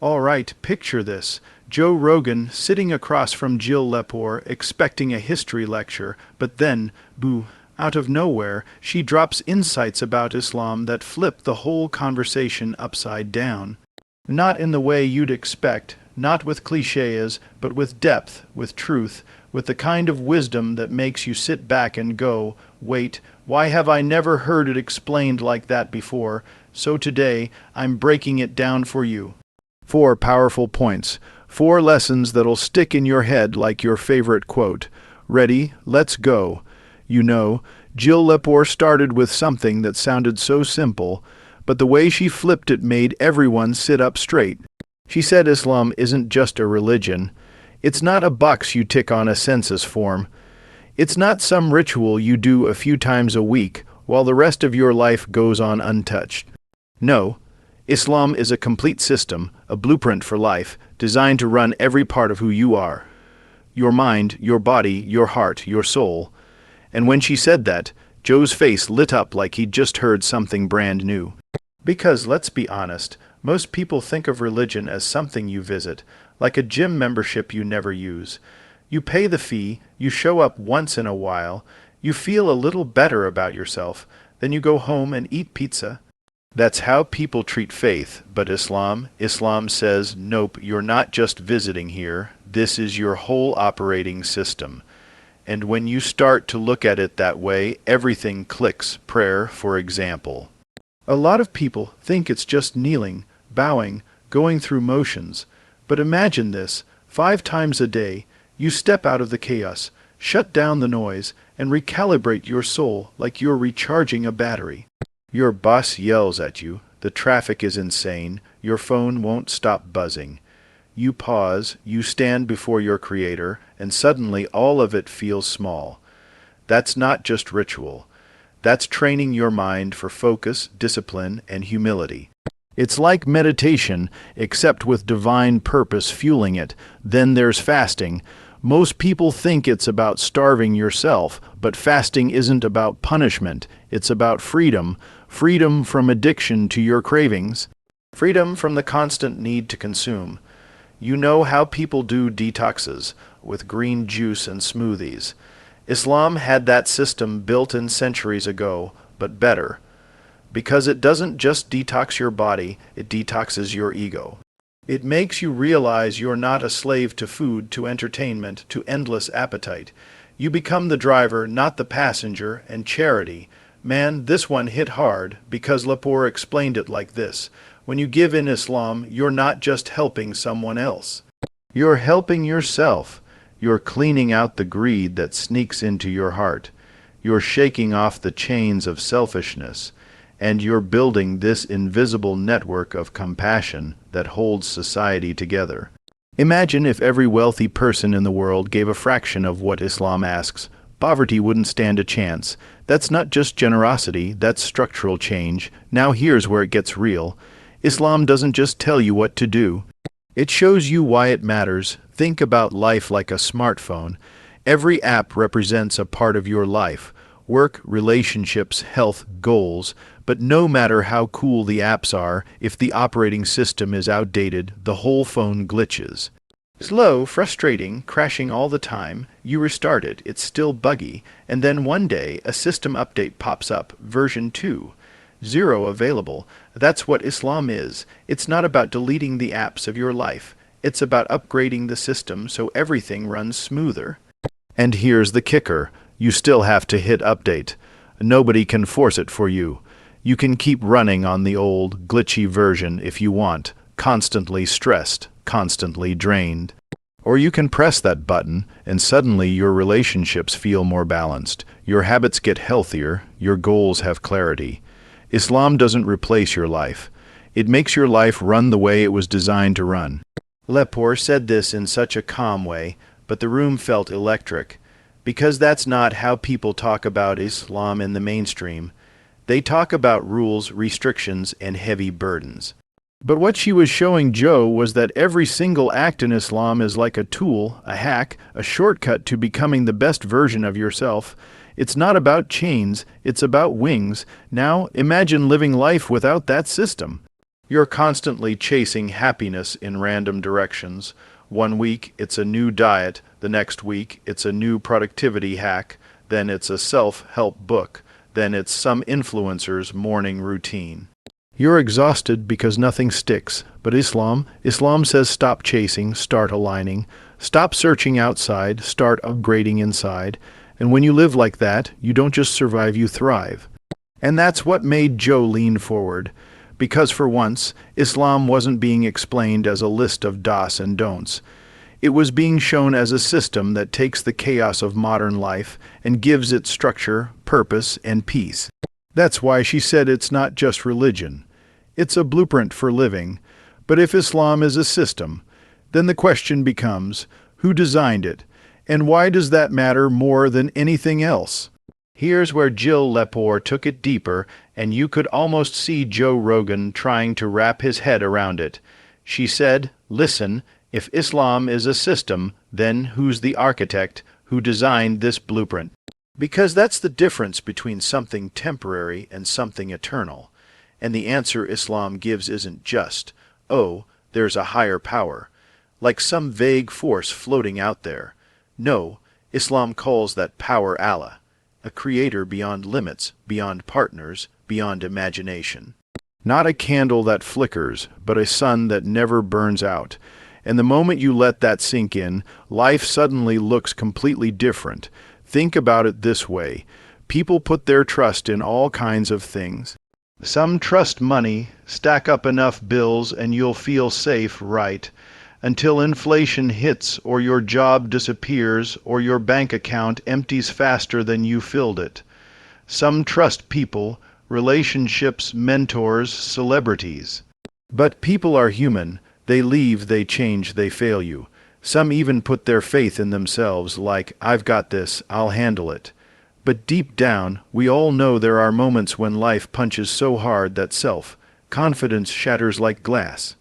All right, picture this. Joe Rogan sitting across from Jill Lepore expecting a history lecture, but then, boo, out of nowhere, she drops insights about Islam that flip the whole conversation upside down. Not in the way you'd expect, not with clichés, but with depth, with truth, with the kind of wisdom that makes you sit back and go, wait, why have I never heard it explained like that before? So today, I'm breaking it down for you. 4 powerful points. 4 lessons that'll stick in your head like your favorite quote. Ready? Let's go. You know, Jill Lepore started with something that sounded so simple, but the way she flipped it made everyone sit up straight. She said Islam isn't just a religion. It's not a box you tick on a census form. It's not some ritual you do a few times a week while the rest of your life goes on untouched. No, Islam is a complete system, a blueprint for life, designed to run every part of who you are. Your mind, your body, your heart, your soul. And when she said that, Joe's face lit up like he'd just heard something brand new. Because, let's be honest, most people think of religion as something you visit, like a gym membership you never use. You pay the fee, you show up once in a while, you feel a little better about yourself, then you go home and eat pizza. That's how people treat faith, but Islam says, nope, you're not just visiting here, this is your whole operating system. And when you start to look at it that way, everything clicks. Prayer, for example. A lot of people think it's just kneeling, bowing, going through motions. But imagine this, 5 times a day, you step out of the chaos, shut down the noise, and recalibrate your soul like you're recharging a battery. Your boss yells at you, the traffic is insane, your phone won't stop buzzing. You pause, you stand before your Creator, and suddenly all of it feels small. That's not just ritual. That's training your mind for focus, discipline, and humility. It's like meditation, except with divine purpose fueling it. Then there's fasting. Most people think it's about starving yourself, but fasting isn't about punishment. It's about freedom. Freedom from addiction to your cravings. Freedom from the constant need to consume. You know how people do detoxes, with green juice and smoothies. Islam had that system built in centuries ago, but better. Because it doesn't just detox your body, it detoxes your ego. It makes you realize you're not a slave to food, to entertainment, to endless appetite. You become the driver, not the passenger, and charity. Man, this one hit hard, because Lepore explained it like this. When you give in Islam, you're not just helping someone else. You're helping yourself. You're cleaning out the greed that sneaks into your heart. You're shaking off the chains of selfishness. And you're building this invisible network of compassion that holds society together. Imagine if every wealthy person in the world gave a fraction of what Islam asks. Poverty wouldn't stand a chance. That's not just generosity, that's structural change. Now here's where it gets real. Islam doesn't just tell you what to do. It shows you why it matters. Think about life like a smartphone. Every app represents a part of your life. Work, relationships, health, goals. But no matter how cool the apps are, if the operating system is outdated, the whole phone glitches. Slow, frustrating, crashing all the time, you restart it, it's still buggy, and then one day a system update pops up, version 2. 0 available. That's what Islam is. It's not about deleting the apps of your life. It's about upgrading the system so everything runs smoother. And here's the kicker. You still have to hit update. Nobody can force it for you. You can keep running on the old, glitchy version if you want, constantly stressed, constantly drained. Or you can press that button, and suddenly your relationships feel more balanced, your habits get healthier, your goals have clarity. Islam doesn't replace your life. It makes your life run the way it was designed to run. Lepore said this in such a calm way, but the room felt electric. Because that's not how people talk about Islam in the mainstream. They talk about rules, restrictions, and heavy burdens. But what she was showing Joe was that every single act in Islam is like a tool, a hack, a shortcut to becoming the best version of yourself. It's not about chains, it's about wings. Now, imagine living life without that system. You're constantly chasing happiness in random directions. One week it's a new diet, the next week it's a new productivity hack, then it's a self-help book, then it's some influencer's morning routine. You're exhausted because nothing sticks, but Islam says stop chasing, start aligning, stop searching outside, start upgrading inside, and when you live like that, you don't just survive, you thrive. And that's what made Joe lean forward, because for once, Islam wasn't being explained as a list of dos and don'ts. It was being shown as a system that takes the chaos of modern life and gives it structure, purpose, and peace. That's why she said it's not just religion. It's a blueprint for living. But if Islam is a system, then the question becomes, who designed it? And why does that matter more than anything else? Here's where Jill Lepore took it deeper, and you could almost see Joe Rogan trying to wrap his head around it. She said, listen, if Islam is a system, then who's the architect who designed this blueprint? Because that's the difference between something temporary and something eternal. And the answer Islam gives isn't just, oh, there's a higher power, like some vague force floating out there. No, Islam calls that power Allah, a creator beyond limits, beyond partners, beyond imagination. Not a candle that flickers, but a sun that never burns out. And the moment you let that sink in, life suddenly looks completely different. Think about it this way. People put their trust in all kinds of things. Some trust money, stack up enough bills and you'll feel safe, right? Until inflation hits or your job disappears or your bank account empties faster than you filled it. Some trust people, relationships, mentors, celebrities. But people are human. They leave, they change, they fail you. Some even put their faith in themselves, like, I've got this, I'll handle it. But deep down, we all know there are moments when life punches so hard that self-confidence shatters like glass.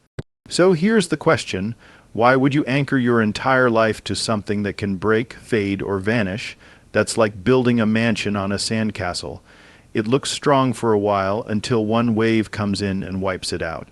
So here's the question, why would you anchor your entire life to something that can break, fade, or vanish? That's like building a mansion on a sandcastle. It looks strong for a while until one wave comes in and wipes it out.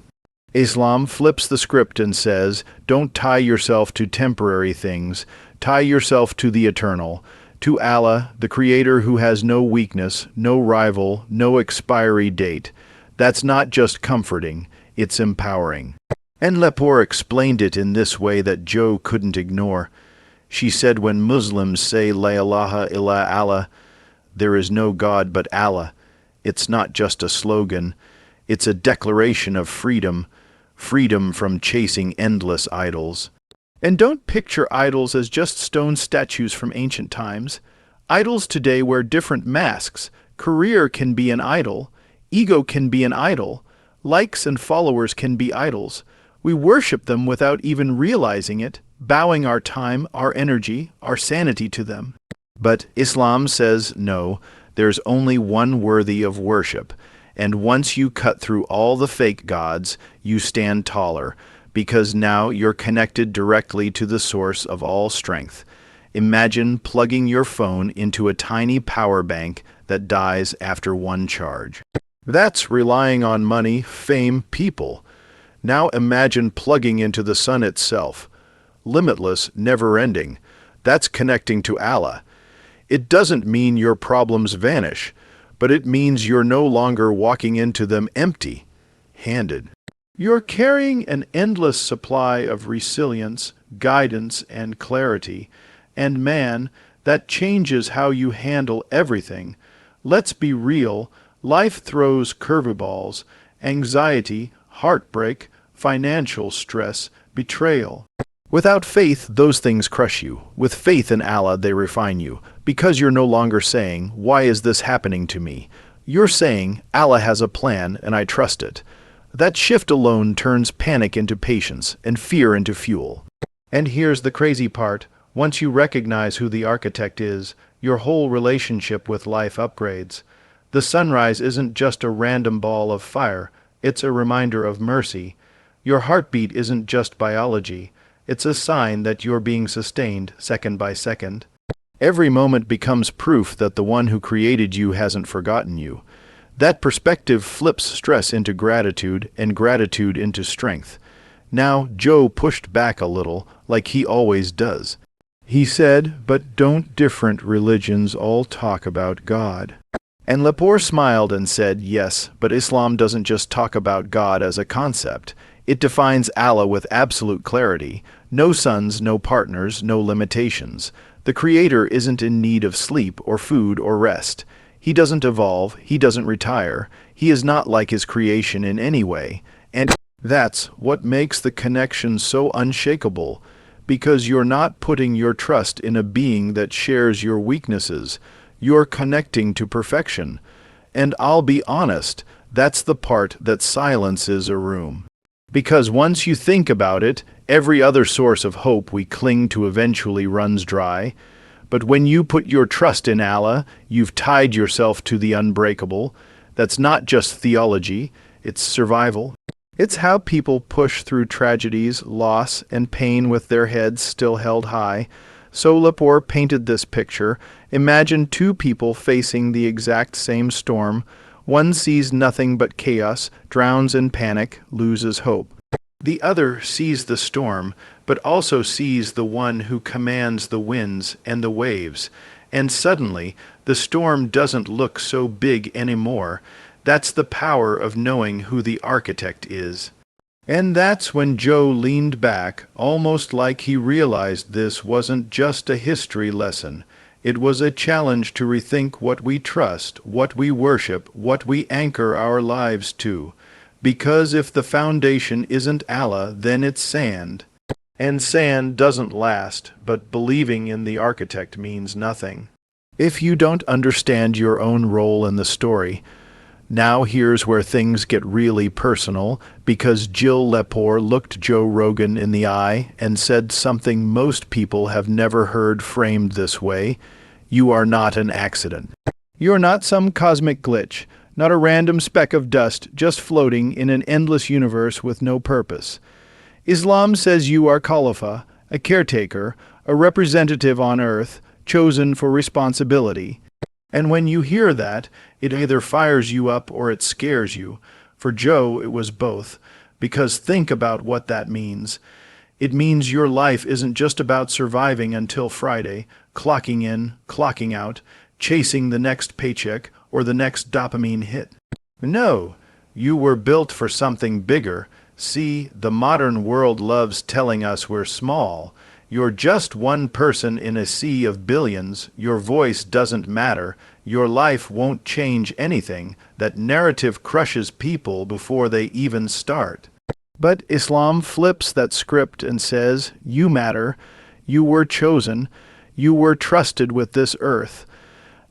Islam flips the script and says, don't tie yourself to temporary things, tie yourself to the eternal, to Allah, the Creator who has no weakness, no rival, no expiry date. That's not just comforting, it's empowering. And Lepore explained it in this way that Joe couldn't ignore. She said when Muslims say La ilaha illa Allah, there is no God but Allah, it's not just a slogan, it's a declaration of freedom, freedom from chasing endless idols. And don't picture idols as just stone statues from ancient times. Idols today wear different masks. Career can be an idol. Ego can be an idol. Likes and followers can be idols. We worship them without even realizing it, bowing our time, our energy, our sanity to them. But Islam says no, there's only one worthy of worship. And once you cut through all the fake gods, you stand taller, because now you're connected directly to the source of all strength. Imagine plugging your phone into a tiny power bank that dies after one charge. That's relying on money, fame, people. Now imagine plugging into the sun itself. Limitless, never-ending. That's connecting to Allah. It doesn't mean your problems vanish, but it means you're no longer walking into them empty-handed. You're carrying an endless supply of resilience, guidance, and clarity, and man, that changes how you handle everything. Let's be real, life throws curveballs, anxiety, heartbreak, financial stress, betrayal. Without faith, those things crush you. With faith in Allah, they refine you. Because you're no longer saying, why is this happening to me? You're saying, Allah has a plan and I trust it. That shift alone turns panic into patience and fear into fuel. And here's the crazy part. Once you recognize who the architect is, your whole relationship with life upgrades. The sunrise isn't just a random ball of fire. It's a reminder of mercy. Your heartbeat isn't just biology. It's a sign that you're being sustained second by second. Every moment becomes proof that the one who created you hasn't forgotten you. That perspective flips stress into gratitude and gratitude into strength. Now Joe pushed back a little, like he always does. He said, "But don't different religions all talk about God?" And Lepore smiled and said, "Yes, but Islam doesn't just talk about God as a concept. It defines Allah with absolute clarity. No sons, no partners, no limitations. The Creator isn't in need of sleep or food or rest. He doesn't evolve, he doesn't retire. He is not like his creation in any way. And that's what makes the connection so unshakable, because you're not putting your trust in a being that shares your weaknesses. You're connecting to perfection. And I'll be honest, that's the part that silences a room. Because once you think about it, every other source of hope we cling to eventually runs dry. But when you put your trust in Allah, you've tied yourself to the unbreakable. That's not just theology, it's survival. It's how people push through tragedies, loss, and pain with their heads still held high. So Lepore painted this picture. Imagine two people facing the exact same storm. One sees nothing but chaos, drowns in panic, loses hope. The other sees the storm, but also sees the one who commands the winds and the waves. And suddenly, the storm doesn't look so big anymore. That's the power of knowing who the architect is. And that's when Joe leaned back, almost like he realized this wasn't just a history lesson. It was a challenge to rethink what we trust, what we worship, what we anchor our lives to. Because if the foundation isn't Allah, then it's sand. And sand doesn't last, but believing in the architect means nothing. If you don't understand your own role in the story, now here's where things get really personal, because Jill Lepore looked Joe Rogan in the eye and said something most people have never heard framed this way. You are not an accident. You're not some cosmic glitch, not a random speck of dust just floating in an endless universe with no purpose. Islam says you are Khalifa, a caretaker, a representative on earth, chosen for responsibility. And when you hear that, it either fires you up or it scares you. For Joe, it was both. Because think about what that means. It means your life isn't just about surviving until Friday, clocking in, clocking out, chasing the next paycheck or the next dopamine hit. No, you were built for something bigger. See, the modern world loves telling us we're small. You're just one person in a sea of billions. Your voice doesn't matter. Your life won't change anything. That narrative crushes people before they even start. But Islam flips that script and says, you matter. You were chosen. You were trusted with this earth.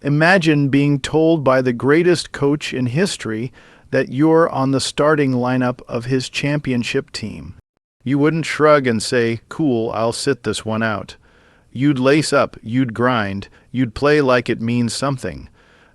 Imagine being told by the greatest coach in history that you're on the starting lineup of his championship team. You wouldn't shrug and say, cool, I'll sit this one out. You'd lace up, you'd grind, you'd play like it means something.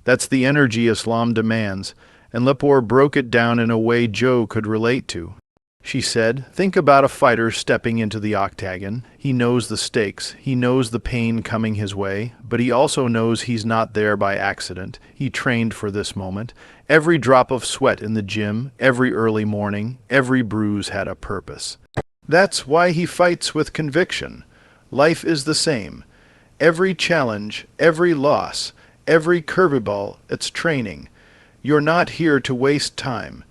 That's the energy Islam demands, and Lepore broke it down in a way Joe could relate to. She said, think about a fighter stepping into the octagon. He knows the stakes, he knows the pain coming his way, but he also knows he's not there by accident. He trained for this moment. Every drop of sweat in the gym, every early morning, every bruise had a purpose. That's why he fights with conviction. Life is the same. Every challenge, every loss, every curveball, it's training. You're not here to waste time.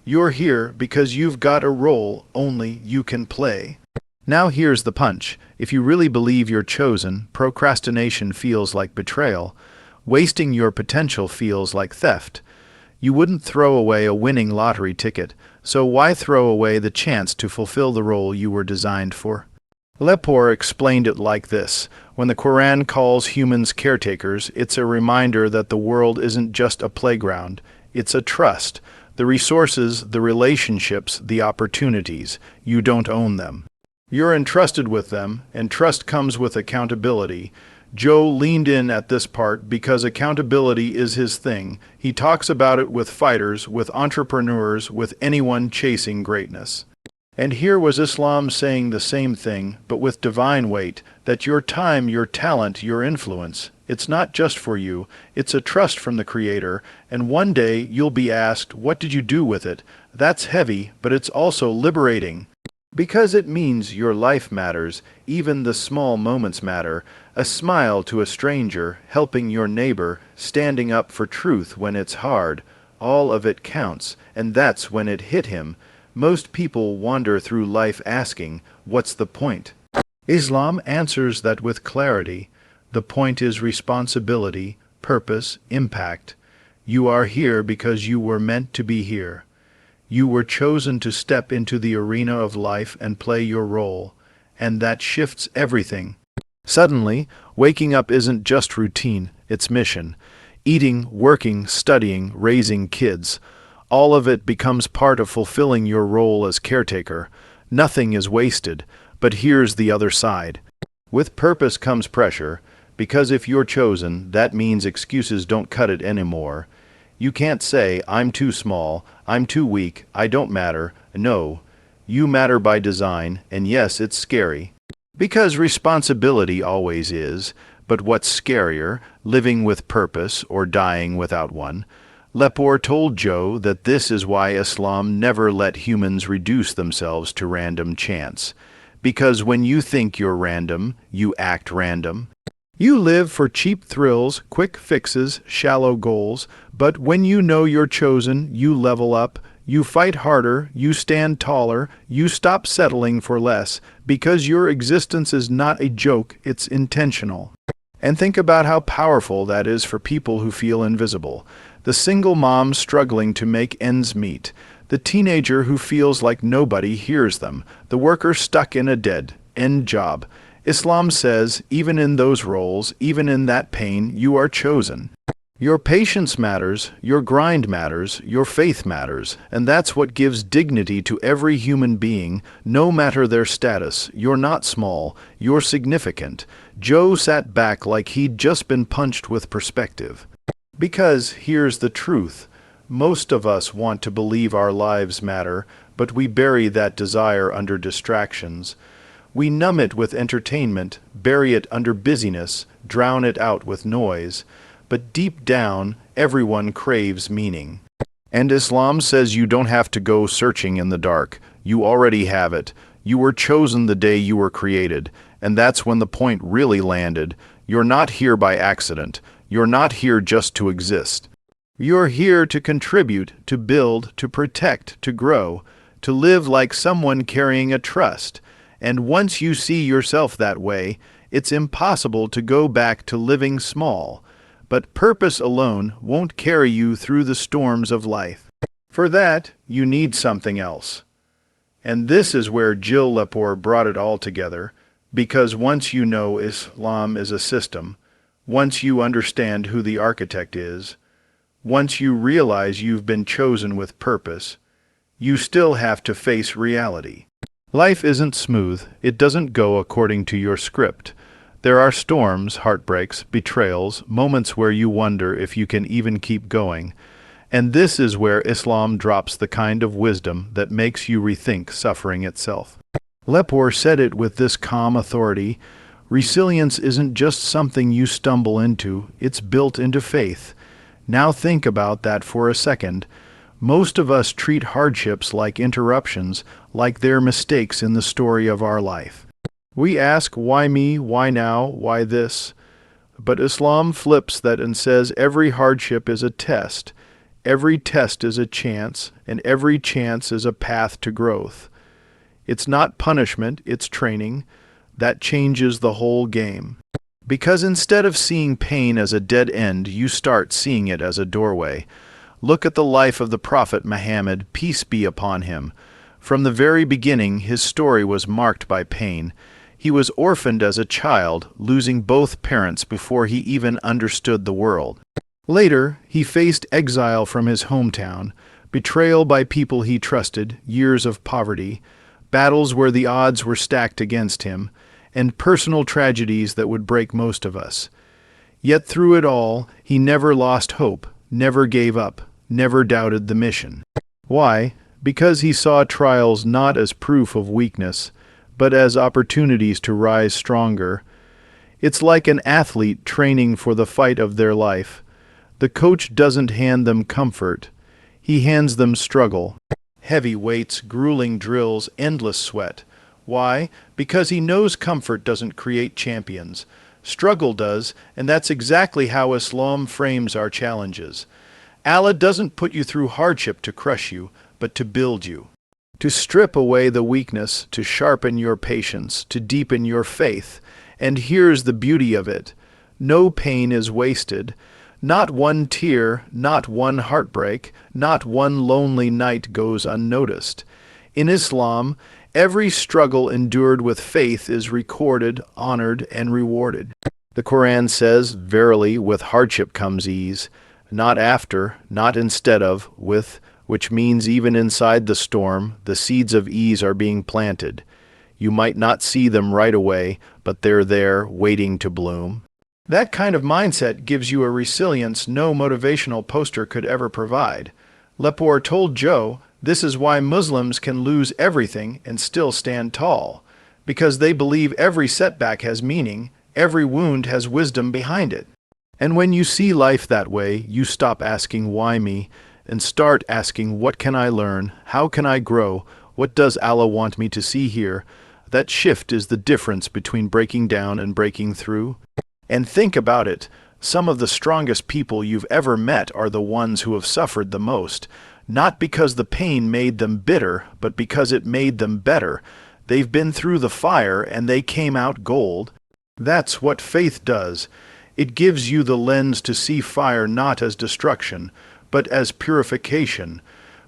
You're here because you've got a role only you can play. Now here's the punch. If you really believe you're chosen, procrastination feels like betrayal. Wasting your potential feels like theft. You wouldn't throw away a winning lottery ticket, so why throw away the chance to fulfill the role you were designed for? Lepore explained it like this. When the Quran calls humans caretakers, it's a reminder that the world isn't just a playground. It's a trust. The resources, the relationships, the opportunities. You don't own them. You're entrusted with them, and trust comes with accountability. Joe leaned in at this part because accountability is his thing. He talks about it with fighters, with entrepreneurs, with anyone chasing greatness. And here was Islam saying the same thing, but with divine weight, that your time, your talent, your influence, It's not just for you, it's a trust from the Creator, and one day you'll be asked, what did you do with it? That's heavy, but it's also liberating. Because it means your life matters, even the small moments matter. A smile to a stranger, helping your neighbor, standing up for truth when it's hard. All of it counts, and that's when it hit him. Most people wander through life asking, what's the point? Islam answers that with clarity. The point is responsibility, purpose, impact. You are here because you were meant to be here. You were chosen to step into the arena of life and play your role, and that shifts everything. Suddenly, waking up isn't just routine, it's mission. Eating, working, studying, raising kids. All of it becomes part of fulfilling your role as caretaker. Nothing is wasted, but here's the other side. With purpose comes pressure, because if you're chosen, that means excuses don't cut it anymore. You can't say, I'm too small, I'm too weak, I don't matter. No, you matter by design, and yes, it's scary. Because responsibility always is, but what's scarier, living with purpose or dying without one? Lepore told Joe that this is why Islam never let humans reduce themselves to random chance. Because when you think you're random, you act random. You live for cheap thrills, quick fixes, shallow goals, but when you know you're chosen, you level up, you fight harder, you stand taller, you stop settling for less, because your existence is not a joke, it's intentional. And think about how powerful that is for people who feel invisible. The single mom struggling to make ends meet, the teenager who feels like nobody hears them, the worker stuck in a dead-end job. Islam says, even in those roles, even in that pain, you are chosen. Your patience matters, your grind matters, your faith matters, and that's what gives dignity to every human being, no matter their status. You're not small, you're significant. Joe sat back like he'd just been punched with perspective. Because here's the truth. Most of us want to believe our lives matter, but we bury that desire under distractions. We numb it with entertainment, bury it under busyness, drown it out with noise. But deep down, everyone craves meaning. And Islam says you don't have to go searching in the dark. You already have it. You were chosen the day you were created. And that's when the point really landed. You're not here by accident. You're not here just to exist. You're here to contribute, to build, to protect, to grow, to live like someone carrying a trust. And once you see yourself that way, it's impossible to go back to living small. But purpose alone won't carry you through the storms of life. For that, you need something else. And this is where Jill Lepore brought it all together, because once you know Islam is a system, once you understand who the architect is, once you realize you've been chosen with purpose, you still have to face reality. Life isn't smooth. It doesn't go according to your script. There are storms, heartbreaks, betrayals, moments where you wonder if you can even keep going. And this is where Islam drops the kind of wisdom that makes you rethink suffering itself. Lepore said it with this calm authority. Resilience isn't just something you stumble into, it's built into faith. Now think about that for a second. Most of us treat hardships like interruptions, like they're mistakes in the story of our life. We ask, why me, why now, why this? But Islam flips that and says every hardship is a test, every test is a chance, and every chance is a path to growth. It's not punishment, it's training. That changes the whole game. Because instead of seeing pain as a dead end, you start seeing it as a doorway. Look at the life of the Prophet Muhammad, peace be upon him. From the very beginning, his story was marked by pain. He was orphaned as a child, losing both parents before he even understood the world. Later, he faced exile from his hometown, betrayal by people he trusted, years of poverty, battles where the odds were stacked against him, and personal tragedies that would break most of us. Yet through it all, he never lost hope, never gave up, never doubted the mission. Why? Because he saw trials not as proof of weakness, but as opportunities to rise stronger. It's like an athlete training for the fight of their life. The coach doesn't hand them comfort. He hands them struggle. Heavy weights, grueling drills, endless sweat. Why? Because he knows comfort doesn't create champions. Struggle does, and that's exactly how Islam frames our challenges. Allah doesn't put you through hardship to crush you, but to build you. To strip away the weakness, to sharpen your patience, to deepen your faith. And here's the beauty of it. No pain is wasted. Not one tear, not one heartbreak, not one lonely night goes unnoticed. In Islam, every struggle endured with faith is recorded, honored, and rewarded. The Quran says, "Verily, with hardship comes ease." Not after, not instead of, with, which means even inside the storm, the seeds of ease are being planted. You might not see them right away, but they're there, waiting to bloom. That kind of mindset gives you a resilience no motivational poster could ever provide. Lepore told Joe, this is why Muslims can lose everything and still stand tall, because they believe every setback has meaning, every wound has wisdom behind it. And when you see life that way, you stop asking why me, and start asking what can I learn, how can I grow, what does Allah want me to see here? That shift is the difference between breaking down and breaking through. And think about it, some of the strongest people you've ever met are the ones who have suffered the most, not because the pain made them bitter, but because it made them better. They've been through the fire and they came out gold. That's what faith does. It gives you the lens to see fire not as destruction, but as purification.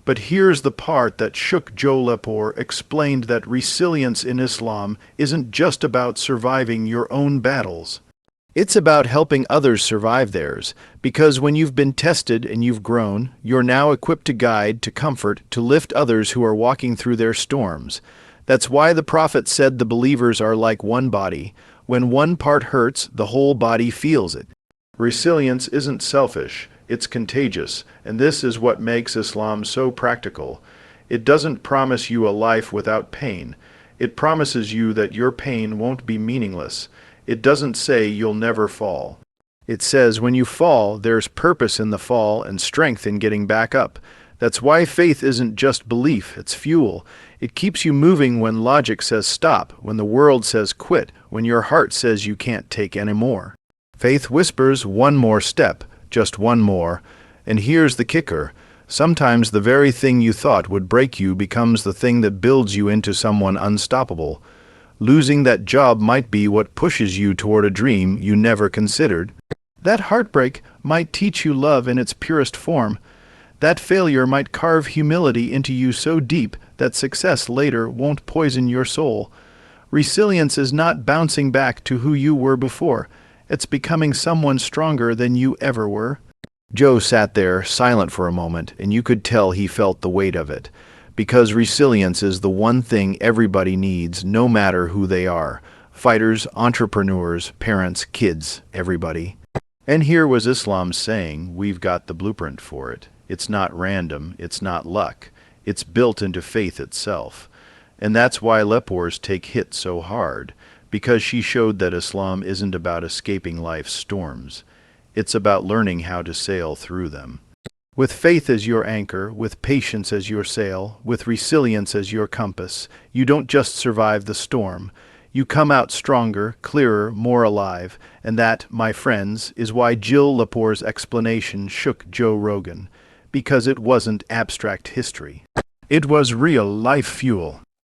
But here's the part that shook Joe Lepore, explained that resilience in Islam isn't just about surviving your own battles. It's about helping others survive theirs, because when you've been tested and you've grown, you're now equipped to guide, to comfort, to lift others who are walking through their storms. That's why the Prophet said the believers are like one body. When one part hurts, the whole body feels it. Resilience isn't selfish, it's contagious, and this is what makes Islam so practical. It doesn't promise you a life without pain. It promises you that your pain won't be meaningless. It doesn't say you'll never fall. It says when you fall, there's purpose in the fall and strength in getting back up. That's why faith isn't just belief, it's fuel. It keeps you moving when logic says stop, when the world says quit, when your heart says you can't take any more. Faith whispers one more step, just one more. And here's the kicker. Sometimes the very thing you thought would break you becomes the thing that builds you into someone unstoppable. Losing that job might be what pushes you toward a dream you never considered. That heartbreak might teach you love in its purest form. That failure might carve humility into you so deep that success later won't poison your soul. Resilience is not bouncing back to who you were before. It's becoming someone stronger than you ever were. Joe sat there, silent for a moment, and you could tell he felt the weight of it. Because resilience is the one thing everybody needs, no matter who they are. Fighters, entrepreneurs, parents, kids, everybody. And here was Islam saying, we've got the blueprint for it. It's not random, it's not luck. It's built into faith itself. And that's why Lepore's take hit so hard, because she showed that Islam isn't about escaping life's storms. It's about learning how to sail through them. With faith as your anchor, with patience as your sail, with resilience as your compass, you don't just survive the storm. You come out stronger, clearer, more alive, and that, my friends, is why Jill Lepore's explanation shook Joe Rogan, because it wasn't abstract history. It was real life fuel.